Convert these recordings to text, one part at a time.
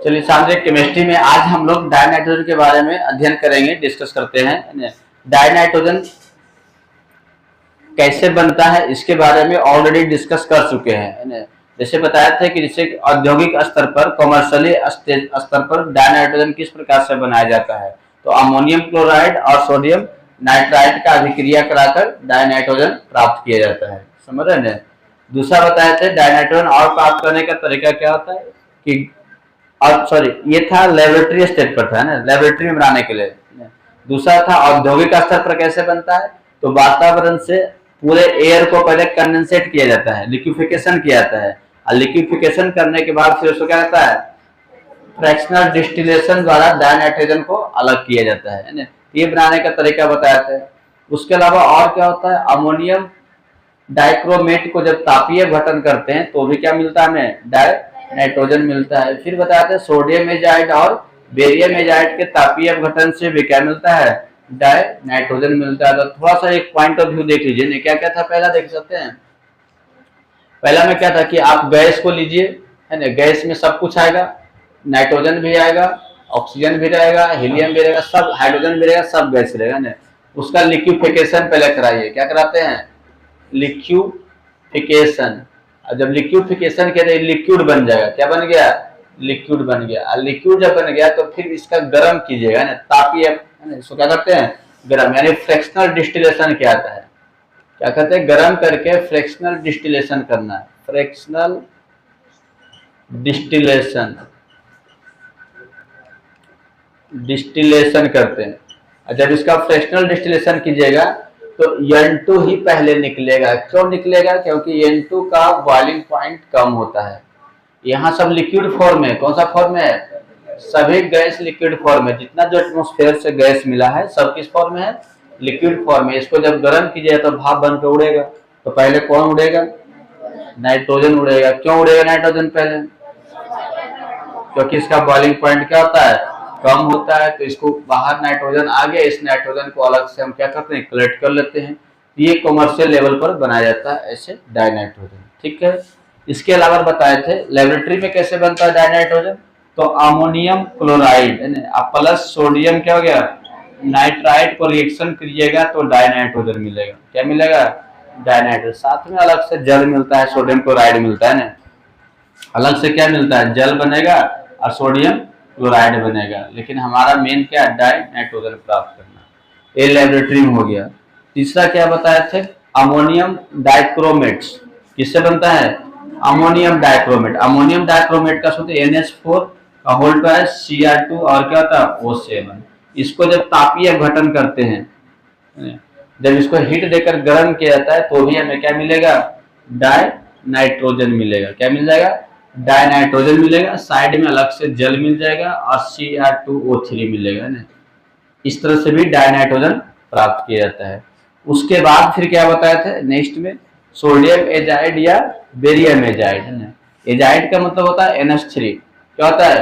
चलिए सामने केमिस्ट्री में आज हम लोग डाइनाइट्रोजन के बारे में अध्ययन करेंगे, डिस्कस करते हैं। डाइनाइट्रोजन कैसे बनता है इसके बारे में ऑलरेडी डिस्कस कर चुके हैं। जैसे बताया था कि जैसे औद्योगिक स्तर पर, कॉमर्शियली स्तर पर डाइनाइट्रोजन किस प्रकार से बनाया जाता है, तो अमोनियम क्लोराइड और सोडियम नाइट्राइड का अभिक्रिया कराकर डाइनाइट्रोजन प्राप्त किया जाता है। समझ रहे हैं। दूसरा बताया था डाइनाइट्रोजन और प्राप्त करने का तरीका क्या होता है कि, और सॉरी ये था लेबोरेटरी स्टेज पर था ना, लेबोरेटरी में बनाने के लिए। दूसरा था औद्योगिक स्तर पर कैसे बनता है, तो वातावरण से पूरे एयर को पहले कंडेंसेट किया जाता है, लिक्विफिकेशन किया जाता है, और लिक्विफिकेशन करने के बाद फिर उसको क्या होता है, फ्रैक्शनल डिस्टिलेशन द्वारा डाइनाइट्रोजन को अलग किया जाता है। ये बनाने का तरीका बताया था। उसके अलावा और क्या होता है, अमोनियम डाइक्रोमेट को जब तापीय अपघटन करते हैं तो भी क्या मिलता है हमें, डाइनाइट्रोजन मिलता है। फिर बताते हैं सोडियम एजाइड और बेरियम एजाइड के तापीय अपघटन से भी क्या मिलता है, डाइनाइट्रोजन मिलता है। तो थोड़ा सा एक पॉइंट ऑफ व्यू देख लीजिए, क्या क्या था पहला देख सकते हैं। पहला में क्या था कि आप गैस को लीजिए, है ना, गैस में सब कुछ आएगा, नाइट्रोजन भी आएगा, ऑक्सीजन भी रहेगा, हीलियम भी रहेगा, सब हाइड्रोजन भी रहेगा, सब गैस रहेगा ना। उसका लिक्विफिकेशन पहले कराइए। क्या कराते हैं, लिक्विफिकेशन। जब लिक्विफिकेशन किया तो लिक्विड बन जाएगा। क्या बन गया, लिक्विड बन गया। लिक्विड जब बन गया तो फिर इसका गर्म कीजिएगा ना, तापीय, इसको क्या करते हैं, गर्म, यानी फ्रैक्शनल डिस्टिलेशन क्या आता है, क्या कहते हैं, गर्म करके फ्रैक्शनल डिस्टिलेशन करना है, फ्रैक्शनल डिस्टिलेशन, डिस्टिलेशन करते हैं। जब इसका फ्रैक्शनल डिस्टिलेशन कीजिएगा तो N2 ही पहले निकलेगा। क्यों निकलेगा, क्योंकि N2 का बॉइलिंग पॉइंट कम होता है। यहाँ सब लिक्विड फॉर्म है। कौन सा फॉर्म है, सभी गैस लिक्विड फॉर्म है। जितना जो एटमॉस्फेयर से गैस मिला है सब किस फॉर्म में है, लिक्विड फॉर्म में। इसको जब गर्म कीजिए तो भाप बन के उड़ेगा। तो पहले कौन उड़ेगा, नाइट्रोजन उड़ेगा। क्यों उड़ेगा नाइट्रोजन पहले, क्योंकि इसका बॉइलिंग पॉइंट क्या होता है, कम होता है। तो इसको बाहर नाइट्रोजन आ गया, इस नाइट्रोजन को अलग से हम क्या करते हैं, कलेक्ट कर लेते हैं। ये कमर्शियल लेवल पर बनाया जाता है ऐसे डाइनाइट्रोजन। ठीक है। इसके अलावा बताए थे लेबोरेटरी में कैसे बनता है डाइनाइट्रोजन, तो अमोनियम क्लोराइड प्लस सोडियम क्या हो गया, नाइट्राइड को रिएक्शन करिएगा तो डाइनाइट्रोजन मिलेगा। क्या मिलेगा, डाइनाइट्रोजन। साथ में अलग से जल मिलता है, सोडियम क्लोराइड मिलता है ना, अलग से क्या मिलता है, जल बनेगा और सोडियम क्लोराइड बनेगा। लेकिन हमारा मेन क्या है, डाइनाइट्रोजन प्राप्त करना। ये लेबोरेटरी में हो गया। तीसरा क्या बताया थे, अमोनियम डाइक्रोमेट्स। किससे बनता है, अमोनियम डाइक्रोमेट। अमोनियम डाइक्रोमेट का सूत्र NH4 का होल टू है Cr2 और क्या होता है, O7। इसको जब तापीय अपघटन करते हैं, जब इसको हीट देकर गर्म किया जाता है तो भी हमें क्या मिलेगा, डाइनाइट्रोजन मिलेगा। क्या मिल जाएगा, डाइनाइट्रोजन मिलेगा। साइड में अलग से जल मिल जाएगा और Cr2O3 मिलेगा ना। इस तरह से भी डाइनाइट्रोजन प्राप्त किया जाता है। उसके बाद फिर क्या बताया था नेक्स्ट में, सोडियम एजाइड या बेरियम एजाइड है ना। एजाइड का मतलब होता है NH3। क्या होता है,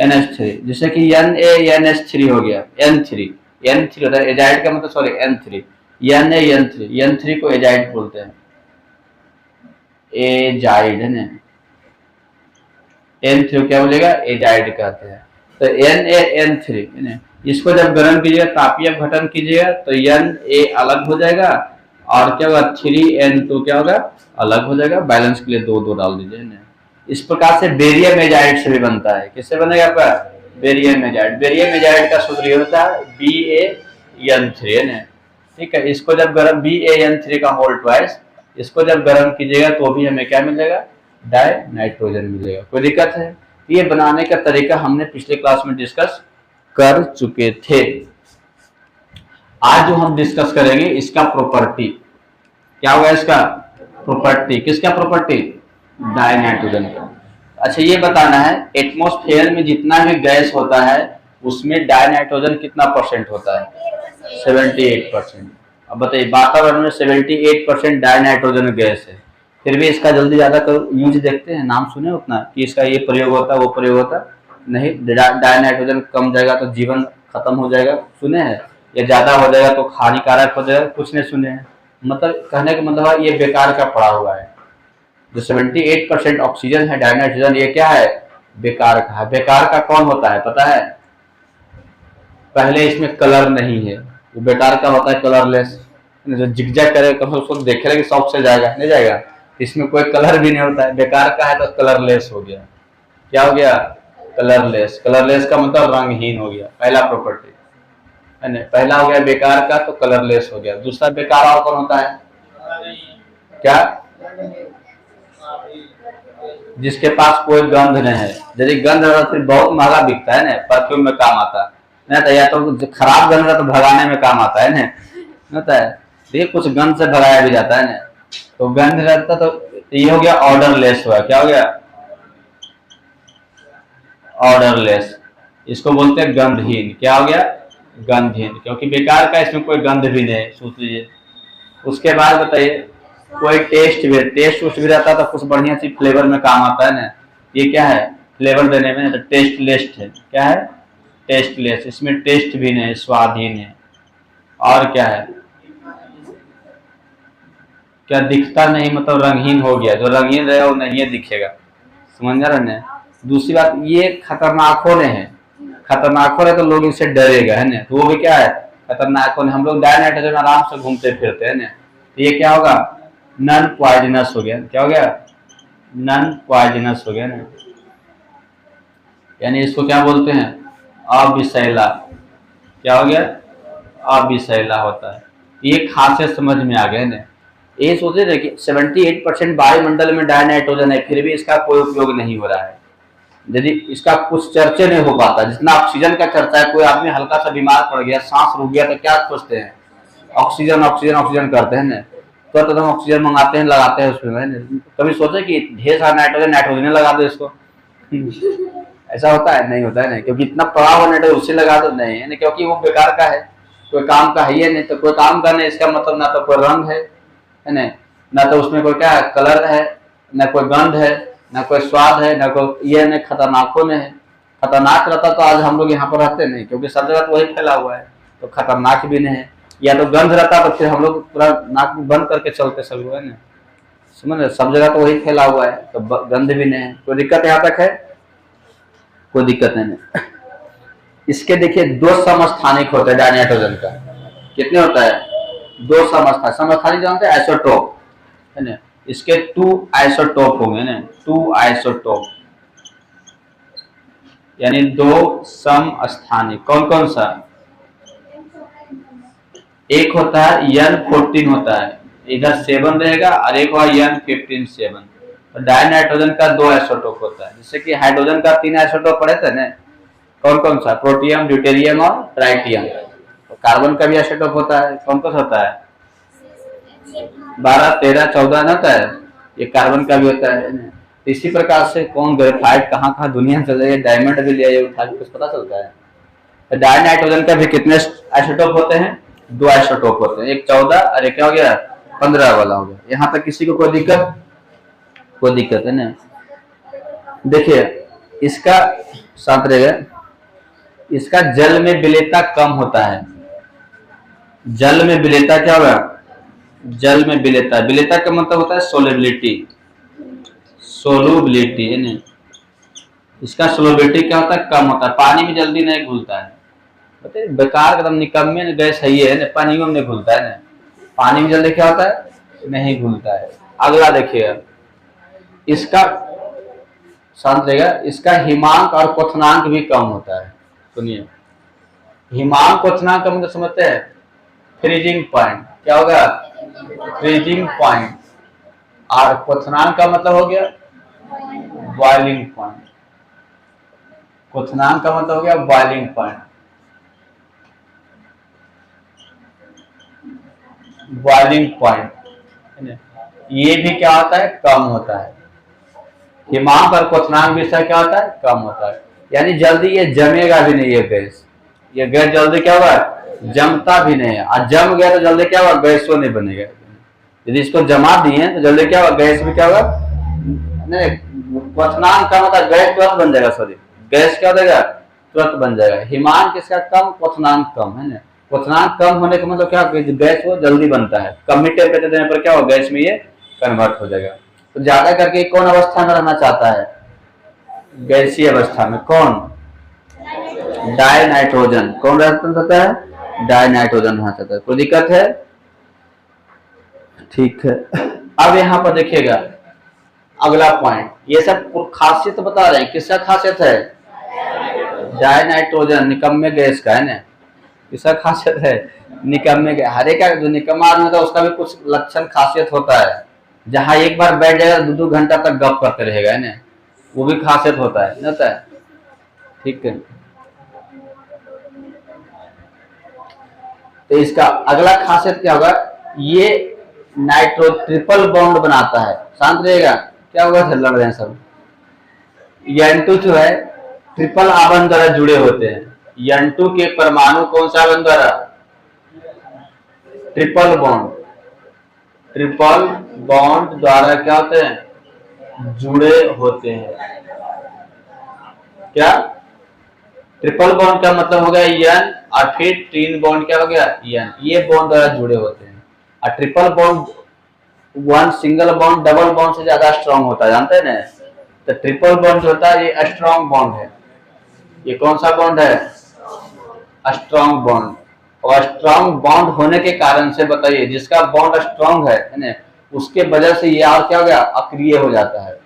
NH3। जैसे कि NaNH3 हो गया, N3 होता है। एजाइड का मतलब सॉरी N3, N3 को एजाइड बोलते हैं, एजाइड है ना। N3 क्या बोलेगा, एजाइड कहते हैं। तो NaN3 है ना। इसको जब गर्म कीजिएगा, तापीय अपघटन कीजिएगा तो Na अलग हो जाएगा और क्या होगा, 3N2 क्या होगा, अलग हो जाएगा। बैलेंस के लिए 2 डाल दीजिए ना। इस प्रकार से बेरियम एजाइड से भी बनता है। किससे बनेगा आपका, बेरियम एजाइड। बेरियम एजाइड का सूत्र होता है BaN3 है ना। ठीक है। इसको जब गर्म, BaN3 का होल ट्वाइस, इसको जब गर्म कीजिएगा तो भी हमें क्या मिलेगा, डाइनाइट्रोजन मिलेगा। कोई दिक्कत है, ये बनाने का तरीका हमने पिछले क्लास में डिस्कस कर चुके थे। आज जो हम डिस्कस करेंगे इसका प्रॉपर्टी क्या होगा, इसका प्रॉपर्टी। किसका प्रॉपर्टी, डाइनाइट्रोजन का। अच्छा ये बताना है, एटमॉस्फेयर में जितना भी गैस होता है उसमें डाइनाइट्रोजन कितना परसेंट होता है, 78%। अब बताइए, वातावरण में 78% डाइनाइट्रोजन गैस है, फिर भी इसका जल्दी ज्यादा यूज देखते हैं, नाम सुने उतना कि इसका ये प्रयोग होता है वो प्रयोग होता नहीं। डाइनाइट्रोजन कम जाएगा तो जीवन खत्म हो जाएगा, सुने हैं, या ज्यादा हो जाएगा तो हानिकारक हो जाएगा, कुछ नहीं सुने हैं। मतलब कहने का मतलब है ये बेकार का पड़ा हुआ है। जो 78% ऑक्सीजन है, डाइनाइट्रोजन, ये क्या है, बेकार का है। बेकार का कौन होता है पता है? पहले इसमें कलर नहीं है, वो बेकार का होता है कलरलेस। जो जिगजैग करे कभी उसको देखेगा कि शौक से जाएगा, नहीं जाएगा। इसमें कोई कलर भी नहीं होता है, बेकार का है तो कलरलेस हो गया। क्या हो गया? कलरलेस। कलरलेस का मतलब रंगहीन हो गया, पहला प्रॉपर्टी है ना। पहला हो गया बेकार का तो कलरलेस हो गया। दूसरा बेकार और कौन होता है? क्या? जिसके पास कोई गंध नहीं है। यदि गंध रहता फिर बहुत महंगा बिकता है ना, परफ्यूम में काम आता है ना। या तो खराब गंध रहता तो भगाने में काम आता है ना, होता है। देखिए कुछ गंध से भगाया भी जाता है ना। तो गंध रहता तो ये हो गया ऑर्डरलेस हुआ। क्या हो गया? ऑर्डरलेस। इसको बोलते हैं गंधहीन। क्या हो गया? गंधहीन, क्योंकि बेकार का इसमें कोई गंध भी नहीं, सोच लीजिए। उसके बाद बताइए कोई टेस्ट उस्ट भी रहता तो कुछ बढ़िया सी फ्लेवर में काम आता है ना। ये क्या है? फ्लेवर देने में तो टेस्टलेस है। क्या है? टेस्टलेस। इसमें टेस्ट भी नहीं, स्वादहीन है। और क्या है? क्या दिखता नहीं, मतलब रंगहीन हो गया। जो रंगीन रहे वो नहीं दिखेगा, समझ रहे ना। दूसरी बात ये खतरनाक होने है। खतरनाक हो रहे तो लोग इससे डरेगा है ना। तो वो भी क्या है? खतरनाक होने। हम लोग डायनाइट्रोजन आराम से घूमते फिरते हैं ना। तो ये क्या होगा? नॉन पॉइजनस हो गया। क्या हो गया? नॉन पॉइजनस हो गया ना। यानी इसको क्या बोलते हैं? अविषैला। क्या हो गया? अविषैला होता है। ये खासियत समझ में आ गया ना। ये सोचे थे कि 78% वायुमंडल में डायनाइट्रोजन है, फिर भी इसका कोई उपयोग नहीं हो रहा है। यदि इसका कुछ चर्चा नहीं हो पाता, जितना ऑक्सीजन का चर्चा है। कोई आदमी हल्का सा बीमार पड़ गया, सांस रुक गया तो क्या सोचते हैं? ऑक्सीजन ऑक्सीजन ऑक्सीजन करते हैं ना। तो हम ऑक्सीजन मंगाते हैं, लगाते हैं उसमें। कभी सोचे कि ढेर सारा नाइट्रोजन लगा दो इसको? ऐसा होता है? नहीं होता है ना, क्योंकि इतना पड़ा हुआ नाइट्रोजन उससे लगा दो नहीं है ना, क्योंकि वो बेकार का है, कोई काम का है ही नहीं। तो कोई काम का नहीं, इसका मतलब ना तो कोई रंग है ना, ना तो उसमें कोई क्या कलर है, ना कोई गंध है, ना कोई स्वाद है, ना कोई ये नहीं। खतरनाक होने है। खतरनाक रहता तो आज हम लोग यहाँ पर रहते नहीं, क्योंकि सब जगह तो वही फैला हुआ है। तो खतरनाक भी नहीं है। या तो गंध रहता तो फिर हम लोग पूरा नाक बंद करके चलते सब लोग है ना, समझ रहे। सब जगह तो वही फैला हुआ है, तो गंध भी नहीं है। कोई दिक्कत यहाँ तक है? कोई दिक्कत नहीं। इसके देखिए दो समस्थानिक होते हैं डायनाइट्रोजन का। कितने होता है? दो समस्थानिक। समस्थानिक जानते हैं? आइसोटोप है ना। इसके 2 आइसोटोप होंगे ना, 2 आइसोटोप, यानी 2 समस्थानिक। कौन कौन सा? एक होता है N14 होता है, इधर 7 रहेगा, और एक हुआ N15 7। तो डायनाइट्रोजन का 2 आइसोटोप होता है। जैसे कि हाइड्रोजन का 3 आइसोटोप पढ़े थे ना। कौन कौन सा? प्रोटियम, ड्यूटेरियम और ट्राइटियम। तो कार्बन का भी आइसोटोप होता है। कौन कौन सा होता है? 12 13 14 होता है। ये कार्बन का भी होता है ना। इसी प्रकार से कौन ग्रेफाइट कहाँ कहाँ दुनिया में चल रही है, डायमंड भी लिया उठा के कुछ पता चलता है। तो डायनाइट्रोजन का भी कितने आइसोटोप होते हैं? 2 आइसोटोप होते हैं। एक 14 और एक क्या हो गया? 15 वाला हो गया। यहाँ तक किसी को कोई दिक्कत? कोई दिक्कत है ना। देखिए इसका साथ रहेगा, इसका जल में विलेयता कम होता है। जल में विलेयता क्या होगा? जल में विलेयता। विलेयता का मतलब होता है सोलेबिलिटी। सोलुबिलिटी है ना। इसका सोलुबिलिटी क्या होता है? कम होता है। पानी में जल्दी नहीं घुलता है। बताइए बेकार एकदम निकम्मे गैस है ये है ना, पानियों में घुलता है ना। पानी में जल्दी क्या होता है? नहीं घुलता है। अगला देखिएगा, इसका शांत रहेगा, इसका हिमांक और क्वथनांक भी कम होता है। सुनिए, हिमांक क्वथनांक का मतलब समझते हैं? Freezing point. क्या होगा? Freezing point. और क्वथनांक का मतलब हो गया बॉइलिंग पॉइंट। क्वथनांक का मतलब हो गया बॉइलिंग पॉइंट। बॉइलिंग पॉइंट ये भी क्या होता है? कम होता है। हिमांक और क्वथनांक भी क्या होता है? कम होता है। यानी जल्दी ये जमेगा भी नहीं। ये गैस जल्दी क्या होगा? जमता भी नहीं है। और जम गया तो जल्दी क्या होगा? गैस तो नहीं बनेगा। यदि इसको जमा दिए तो जल्दी क्या होगा? गैस भी क्या होगा? नहीं, क्वथनांक का मतलब गैस तुरंत बन जाएगा। सॉरी, गैस क्या हो जाएगा? तुरंत बन जाएगा। हिमांक इसका कम, क्वथनांक कम है ना। क्वथनांक कम होने का मतलब क्या? गैस वो जल्दी बनता है। कम टेम्परेचर देने पर क्या होगा? गैस में ये कन्वर्ट हो जाएगा। तो ज्यादा करके कौन अवस्था में रहना चाहता है? गैसीय अवस्था में कौन, डाई नाइट्रोजन, कौन रहता है, डाई नाइट्रोजन रहता है। कोई दिक्कत है, ठीक है। अब यहाँ पर देखिएगा अगला पॉइंट, ये सब खासियत बता रहे हैं, किसका खासियत है, डाई नाइट्रोजन निकम्मे गैस का है ना, किसका खासियत है, निकम्मे गैस। हर एक का जो निकम्मा आदमी होता है उसका भी कुछ लक्षण खासियत होता है, जहां एक बार बैठ जाएगा 2-2 घंटा तक गप करते रहेगा है ना, वो भी खासियत होता है, होता है, ठीक है। तो इसका अगला खासियत क्या होगा, ये नाइट्रो ट्रिपल बॉन्ड बनाता है, शांत रहेगा, क्या होगा, लड़ रहे हैं सब। N2 जो है ट्रिपल आबंध द्वारा जुड़े होते हैं, N2 के परमाणु कौन सा आबंध द्वारा, ट्रिपल बॉन्ड, ट्रिपल बॉन्ड द्वारा क्या होते हैं, जुड़े होते हैं। क्या, ट्रिपल बॉन्ड का मतलब हो गया N, और फिर ट्विन बॉन्ड क्या हो गया N, ये बॉन्ड द्वारा जुड़े होते हैं। और triple bond one single bond double bond से ज्यादा स्ट्रांग होता है, जानते हैं ना। तो ट्रिपल बॉन्ड होता है ये स्ट्रांग बॉन्ड है, ये कौन सा बॉन्ड है, स्ट्रांग बॉन्ड। और स्ट्रांग बॉन्ड होने के कारण से बताइए, जिसका बॉन्ड स्ट्रांग है ना, उसके वजह से ये और क्या हो गया, अक्रिय हो जाता है,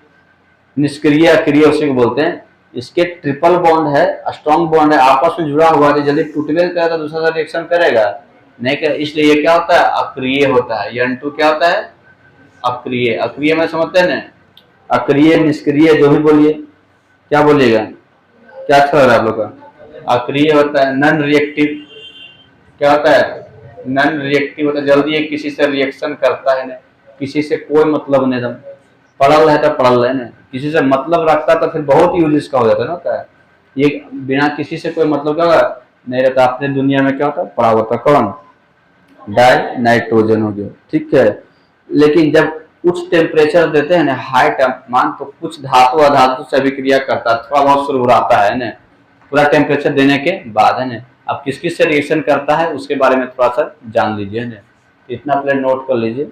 निष्क्रिय अक्रिय उसी को बोलते हैं। इसके ट्रिपल बॉन्ड है, स्ट्रांग बॉन्ड है, आपस में जुड़ा हुआ है, जल्दी टूटने का तो दूसरा रिएक्शन करेगा नहीं कर, इसलिए ये क्या होता है, अक्रिय होता है। N2 क्या होता है, अक्रिय। अक्रिय में समझते हैं ना, अक्रिय निष्क्रिय जो भी बोलिए, क्या बोलिएगा, क्या अच्छा लग रहा है आप लोग का, अक्रिय होता है। नॉन रिएक्टिव क्या होता है, नॉन रिएक्टिव होता है, जल्दी ये किसी से रिएक्शन करता है ना, किसी से कोई मतलब नहीं, पड़ल है तो पड़ल है ना, किसी से मतलब रखता तो फिर बहुत यूज इसका हो जाता है ना, होता है ये बिना किसी से कोई मतलब क्या होगा नहीं रहता। अपने दुनिया में क्या होता है, पड़ा होता कौन, डाई नाइट्रोजन हो गया, ठीक है। लेकिन जब उच्च टेम्परेचर देते हैं ना, हाई तापमान, तो कुछ धातु अधातु से अभिक्रिया करता है, थोड़ा बहुत शुरुआता है ना, पूरा टेम्परेचर देने के बाद है ना। अब किस किस से रिएक्शन करता है उसके बारे में थोड़ा सा जान लीजिए ना, इतना पहले नोट कर लीजिए।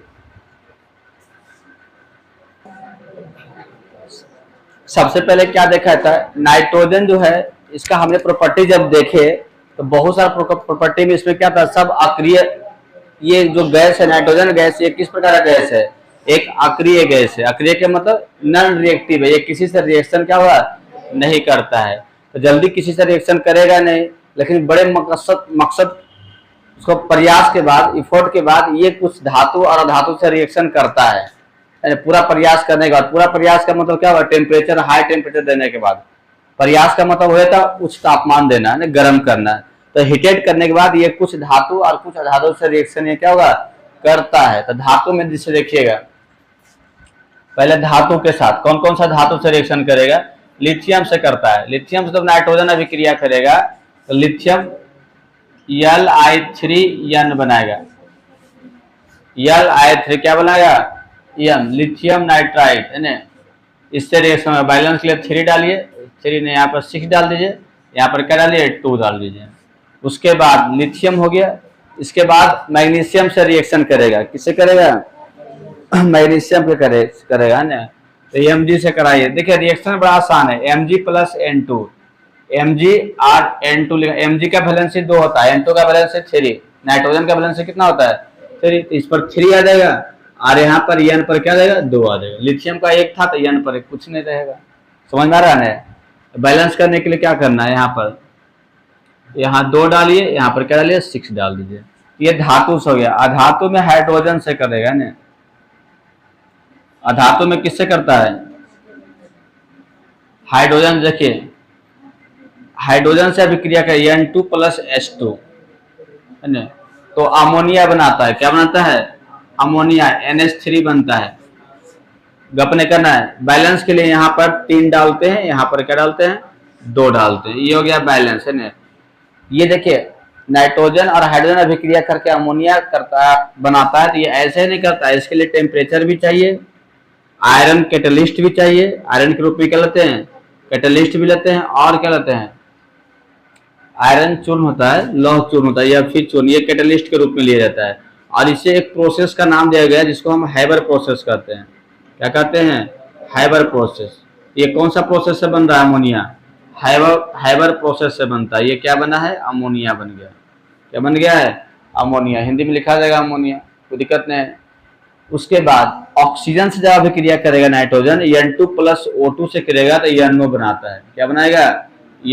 सबसे पहले क्या देखा था, नाइट्रोजन जो है इसका हमने प्रॉपर्टी जब देखे तो बहुत सारा प्रॉपर्टी में इसमें क्या था, सब अक्रिय। ये जो गैस है नाइट्रोजन गैस, ये किस प्रकार का गैस है, एक अक्रिय गैस है। अक्रिय के मतलब नॉन रिएक्टिव है, ये किसी से रिएक्शन क्या हुआ नहीं करता है, तो जल्दी किसी से रिएक्शन करेगा नहीं, लेकिन बड़े मकसद उसको प्रयास के बाद, इफोर्ट के बाद ये कुछ धातु और अधातु से रिएक्शन करता है, पूरा प्रयास करने के बाद। पूरा प्रयास का मतलब क्या हुआ, टेम्परेचर, हाई टेम्परेचर देने के बाद। प्रयास का मतलब हुआ था उच्च तापमान देना है, गर्म करना है। तो हीटेड करने के बाद ये कुछ धातु और कुछ अधातु से रिएक्शन ये क्या होगा करता है। तो धातु में जिसे देखिएगा, पहले धातु के साथ कौन कौन सा धातु से रिएक्शन करेगा, लिथियम से करता है। लिथियम से जब नाइट्रोजन अभिक्रिया करेगा तो लिथियम Li3N बनाएगा, Li3 क्या बनाएगा, N, लिथियम नाइट्राइड है ना। इससे रिएक्शन में बैलेंस के लिए 3 डालिए, 3 ने यहाँ पर 6 डाल दीजिए, यहाँ पर क्या डालिए 2 डाल दीजिए। उसके बाद लिथियम हो गया, इसके बाद मैग्नीशियम से रिएक्शन करेगा, किससे करेगा, मैग्नीशियम पे करेगा ना। तो Mg से कराइए, देखिए रिएक्शन बड़ा आसान है, Mg प्लस N2, Mg और N2 लिखा। Mg का वैलेंसी 2 होता है, N2 का वैलेंसी 3, नाइट्रोजन का वैलेंसी कितना होता है 3, तो इस पर 3 आ जाएगा और यहाँ पर N पर क्या जाएगा 2 आ जाएगा। लिथियम का 1 था तो N पर कुछ नहीं रहेगा, समझ में आ रहा है। बैलेंस करने के लिए क्या करना है, यहाँ पर यहाँ 2 डालिए, यहाँ पर क्या डालिए 6 डाल दीजिए। ये धातु से हो गया। अधातु में हाइड्रोजन से करेगा ना, अधातु में किससे करता है, हाइड्रोजन। देखिए हाइड्रोजन से अभिक्रिया कर N2 प्लस H2 है ना, तो अमोनिया बनाता है। क्या बनाता है, अमोनिया, NH3 बनता है। गपने करना है, बैलेंस के लिए यहाँ पर 3 डालते हैं, यहाँ पर क्या डालते हैं 2 डालते हैं, ये हो गया बैलेंस है ना। ये देखिए नाइट्रोजन और हाइड्रोजन अभिक्रिया करके अमोनिया करता बनाता है, तो ये ऐसे नहीं करता है, इसके लिए टेम्परेचर भी चाहिए, आयरन कैटलिस्ट भी चाहिए। आयरन के रूप में क्या लेते हैं, कैटलिस्ट भी लेते हैं, और क्या लेते हैं, आयरन चूर्ण होता है, लौह चूर्ण होता है, या फिर चूर्ण, ये कैटलिस्ट के रूप में लिया जाता है। और इसे एक प्रोसेस का नाम दिया गया है जिसको हम हैबर प्रोसेस कहते हैं। क्या कहते हैं, हैबर प्रोसेस। ये कौन सा प्रोसेस से बन रहा है अमोनिया? हाइबर प्रोसेस से बनता है। ये क्या बना है? अमोनिया बन गया। क्या बन गया है? अमोनिया। हिंदी में लिखा जाएगा अमोनिया, कोई दिक्कत नहीं है। उसके बाद ऑक्सीजन से जब अभिक्रिया करेगा नाइट्रोजन, N2 प्लस O2 से करेगा तो NO बनाता है। क्या बनाएगा?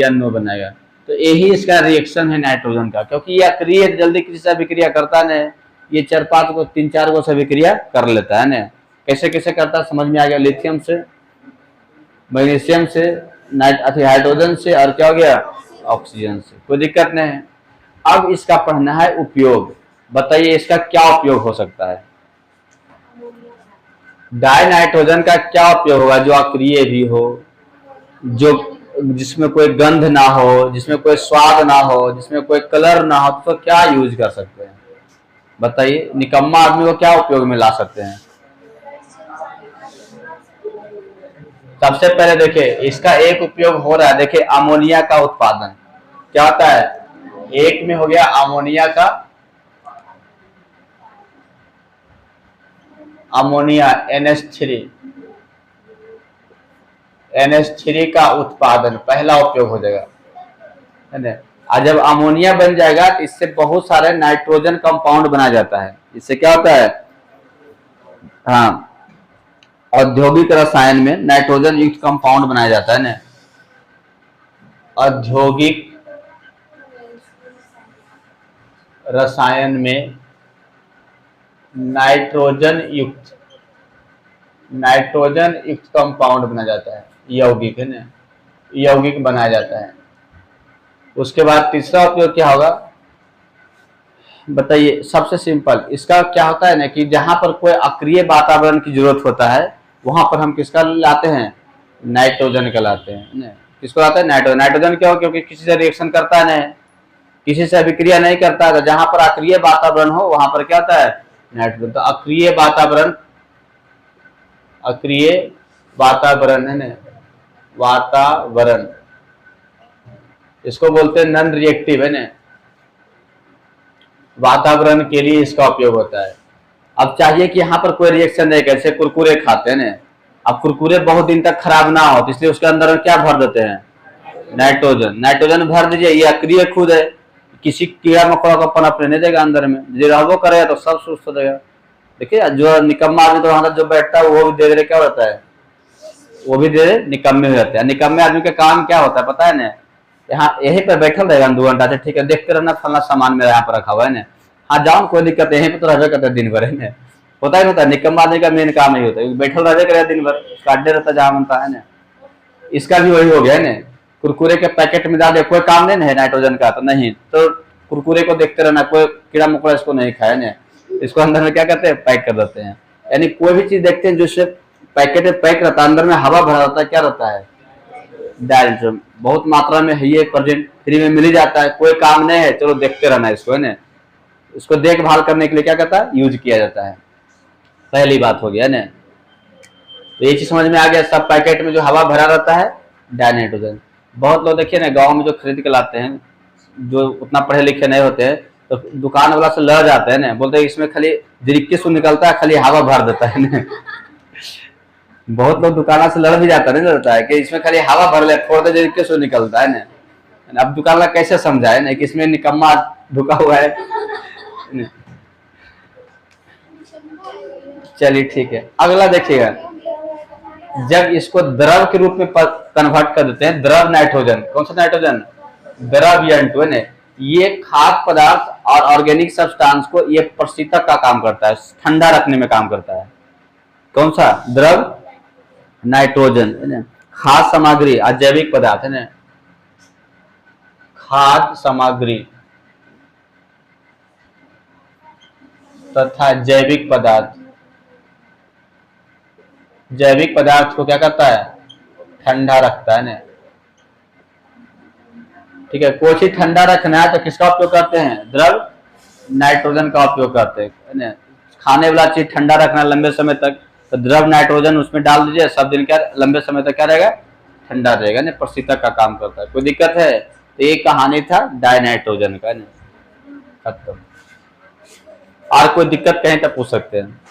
NO बनाएगा। तो यही इसका रिएक्शन है नाइट्रोजन का, क्योंकि ये अक्रिय जल्दी किसी से अभिक्रिया करता नहीं, ये 4-5 को 3-4 को से अभिक्रिया कर लेता है ना। कैसे कैसे करता है समझ में आ गया? लिथियम से, मैग्नीशियम से, हाइड्रोजन से, और क्या हो गया? ऑक्सीजन से। कोई दिक्कत नहीं है। अब इसका पढ़ना है उपयोग। बताइए इसका क्या उपयोग हो सकता है? डाई नाइट्रोजन का क्या उपयोग होगा? जो अक्रिय भी हो, जो जिसमें कोई गंध ना हो, जिसमें कोई स्वाद ना हो, जिसमें कोई कलर ना हो, तो क्या यूज कर सकते हैं? बताइए निकम्मा आदमी को क्या उपयोग में ला सकते हैं? सबसे पहले देखिए इसका एक उपयोग हो रहा है, देखिए अमोनिया का उत्पादन। क्या होता है? एक में हो गया अमोनिया का, अमोनिया NH3 का उत्पादन पहला उपयोग हो जाएगा, है ना। और जब अमोनिया बन जाएगा तो इससे बहुत सारे नाइट्रोजन कंपाउंड बना जाता है। इससे क्या होता है? हाँ, औद्योगिक रसायन में नाइट्रोजन युक्त कंपाउंड बनाया जाता है ना। औद्योगिक रसायन में नाइट्रोजन युक्त कंपाउंड बनाया जाता है, यौगिक है ना, यौगिक बनाया जाता है। उसके बाद तीसरा उपयोग क्या होगा? बताइए। सबसे सिंपल इसका क्या होता है ना कि जहां पर कोई अक्रिय वातावरण की जरूरत होता है वहां पर हम किसका लाते हैं? नाइट्रोजन का लाते हैं ना। किसको लाते हैं? नाइट्रोजन। नाइट्रोजन क्यों? क्योंकि किसी से रिएक्शन करता है नहीं, किसी से अभिक्रिया नहीं करता है। जहां पर अक्रिय वातावरण हो वहां पर क्या होता है? नाइट्रोजन। तो अक्रिय वातावरण है ना, वातावरण इसको बोलते हैं नॉन रिएक्टिव है ना। वातावरण के लिए इसका उपयोग होता है। अब चाहिए कि यहाँ पर कोई रिएक्शन नहीं, कैसे कुरकुरे खाते हैं ना, अब कुरकुरे बहुत दिन तक खराब ना हो तो इसलिए उसके अंदर क्या भर देते हैं? नाइट्रोजन। नाइट्रोजन भर दीजिए, ये अक्रिय खुद है, किसी कीड़ा मकोड़ा को पनपने नहीं देगा अंदर में। जो रहबो करेगा तो सब सुस्त हो जाएगा। देखिए जो निकम्मा आदमी तो वहां जो बैठता है वो भी धीरे धीरे क्या होता है? वो भी धीरे निकम्मे हो जाते हैं। निकम्मे आदमी का काम क्या होता है पता है ना? यहाँ यहीं पर बैठल रहेगा 2 घंटा से, ठीक है, देखते रहना फलना सामान मेरा यहाँ पर रखा हुआ है ना, हाँ जाओ कोई दिक्कत है, यहीं पे तो रहबे करता है दिन भर, है ना। होता ही होता है, निकम्मा आदमी का मेन काम नहीं होता है, बैठल रहबे करेगा दिन भर, काटने रहता जहाँ बनता है ना। इसका भी वही हो गया है ना। कुरकुरे के पैकेट में डाल दे, कोई काम नहीं है नाइट्रोजन का, तो नहीं तो कुरकुरे को देखते रहना, कोई कीड़ा मकोड़ा इसको नहीं खाए ना, इसको अंदर में क्या करते हैं? पैक कर देते हैं। यानी कोई भी चीज देखते हैं जिससे पैकेट में पैक रहता है, अंदर में हवा भरा रहता है, क्या रहता है? डायरेक्ट बहुत मात्रा में है, ये प्रेजेंट फ्री में मिल ही जाता है, कोई काम नहीं है, चलो देखते रहना इसको, है ना। इसको देखभाल करने के लिए क्या करता है? यूज किया जाता है। पहली बात हो गया ना। तो ये चीज समझ में आ गया। सब पैकेट में जो हवा भरा रहता है डाइनाइट्रोजन। बहुत लोग देखिए ना गांव में जो खरीद के लाते हैं, जो उतना पढ़े लिखे नहीं होते हैं, तो दुकान वाला से लड़ जाते हैं ना, बोलते हैं इसमें खाली दिरिक्की से निकलता है, खाली हवा भर देता है ना। बहुत लोग दुकान से लड़ भी जाता नहीं रहता है कि इसमें खाली हवा भर ले, थोड़ा देर से निकलता है ना। अब दुकान वाला कैसे समझाए ना कि इसमें निकम्मा ढुका हुआ है। चलिए ठीक है, अगला देखिएगा। जब इसको द्रव के रूप में कन्वर्ट कर देते हैं, द्रव नाइट्रोजन, कौन सा नाइट्रोजन? द्रव N2 है ना। ये खाद्य पदार्थ और ऑर्गेनिक सब्सटेंस को ये प्रशीतक का काम करता है, ठंडा रखने में काम करता है। कौन सा? द्रव नाइट्रोजन है ना। खाद्य सामग्री और जैविक पदार्थ है ना, खाद्य सामग्री तथा जैविक पदार्थ, जैविक पदार्थ को क्या करता है? ठंडा रखता है ना। ठीक है, कोई चीज ठंडा रखना है तो किसका उपयोग करते हैं? द्रव नाइट्रोजन का उपयोग करते हैं। खाने वाला चीज ठंडा रखना लंबे समय तक, तो द्रव नाइट्रोजन उसमें डाल दीजिए, सब दिन क्या लंबे समय तक क्या रहेगा? ठंडा रहेगा ना, प्रशीतक का काम करता है। कोई दिक्कत है? तो ये कहानी था डाइनाइट्रोजन का ना, खत्म। और कोई दिक्कत कहीं तक पूछ सकते हैं।